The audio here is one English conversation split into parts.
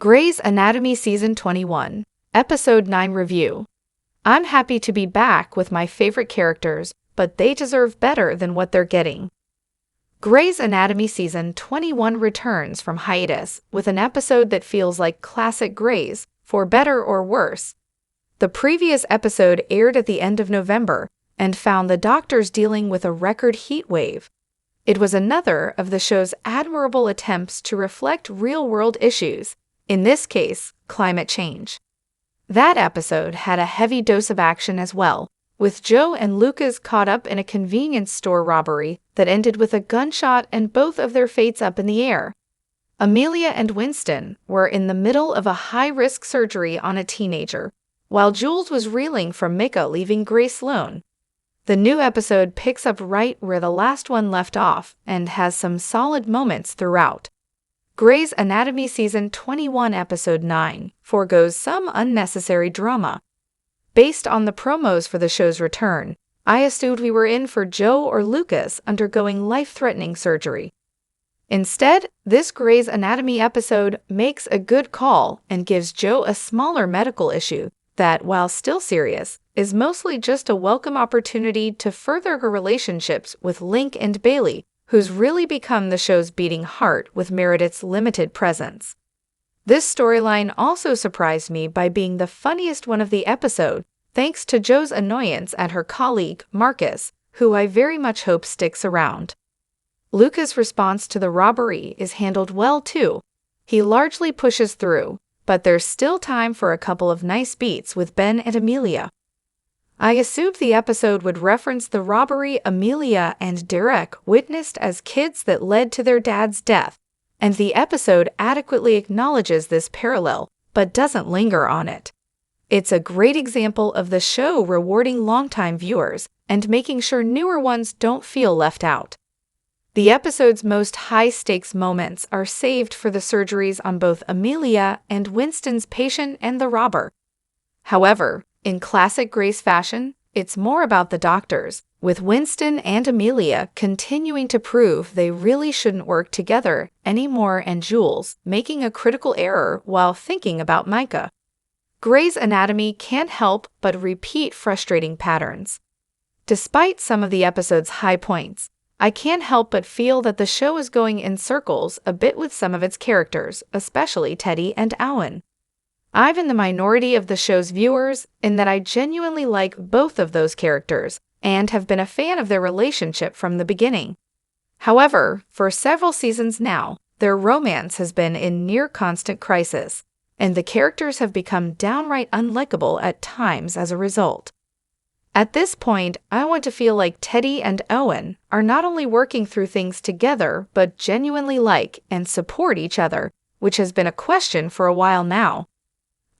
Grey's Anatomy Season 21, Episode 9 Review. I'm happy to be back with my favorite characters, but they deserve better than what they're getting. Grey's Anatomy Season 21 returns from hiatus with an episode that feels like classic Grey's, for better or worse. The previous episode aired at the end of November and found the doctors dealing with a record heat wave. It was another of the show's admirable attempts to reflect real-world issues, in this case, climate change. That episode had a heavy dose of action as well, with Jo and Lucas caught up in a convenience store robbery that ended with a gunshot and both of their fates up in the air. Amelia and Winston were in the middle of a high-risk surgery on a teenager, while Jules was reeling from Micah leaving Grace Sloane. The new episode picks up right where the last one left off and has some solid moments throughout. Grey's Anatomy Season 21 Episode 9 forgoes some unnecessary drama. Based on the promos for the show's return, I assumed we were in for Jo or Lucas undergoing life-threatening surgery. Instead, this Grey's Anatomy episode makes a good call and gives Jo a smaller medical issue that, while still serious, is mostly just a welcome opportunity to further her relationships with Link and Bailey, who's really become the show's beating heart with Meredith's limited presence. This storyline also surprised me by being the funniest one of the episode, thanks to Jo's annoyance at her colleague, Marcus, who I very much hope sticks around. Lucas' response to the robbery is handled well too. He largely pushes through, but there's still time for a couple of nice beats with Ben and Amelia. I assumed the episode would reference the robbery Amelia and Derek witnessed as kids that led to their dad's death, and the episode adequately acknowledges this parallel, but doesn't linger on it. It's a great example of the show rewarding longtime viewers and making sure newer ones don't feel left out. The episode's most high-stakes moments are saved for the surgeries on both Amelia and Winston's patient and the robber. However, in classic Grace fashion, it's more about the doctors, with Winston and Amelia continuing to prove they really shouldn't work together anymore and Jules making a critical error while thinking about Micah. Grey's Anatomy can't help but repeat frustrating patterns. Despite some of the episode's high points, I can't help but feel that the show is going in circles a bit with some of its characters, especially Teddy and Owen. I'm in the minority of the show's viewers in that I genuinely like both of those characters and have been a fan of their relationship from the beginning. However, for several seasons now, their romance has been in near-constant crisis, and the characters have become downright unlikable at times as a result. At this point, I want to feel like Teddy and Owen are not only working through things together but genuinely like and support each other, which has been a question for a while now.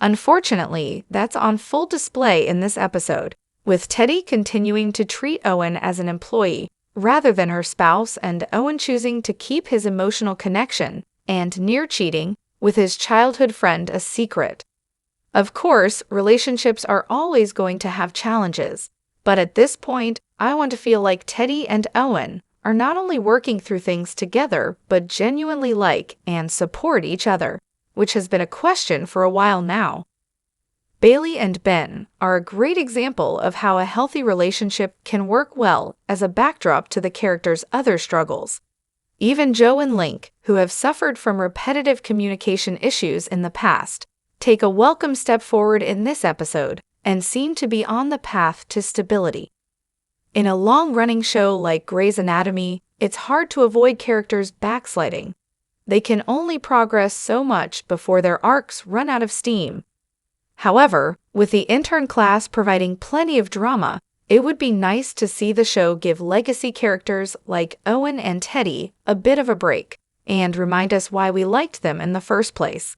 Unfortunately, that's on full display in this episode, with Teddy continuing to treat Owen as an employee rather than her spouse and Owen choosing to keep his emotional connection and near cheating with his childhood friend a secret. Of course, relationships are always going to have challenges, but at this point, I want to feel like Teddy and Owen are not only working through things together but genuinely like and support each other, which has been a question for a while now. Bailey and Ben are a great example of how a healthy relationship can work well as a backdrop to the characters' other struggles. Even Jo and Link, who have suffered from repetitive communication issues in the past, take a welcome step forward in this episode and seem to be on the path to stability. In a long-running show like Grey's Anatomy, it's hard to avoid characters backsliding. They can only progress so much before their arcs run out of steam. However, with the intern class providing plenty of drama, it would be nice to see the show give legacy characters like Owen and Teddy a bit of a break and remind us why we liked them in the first place.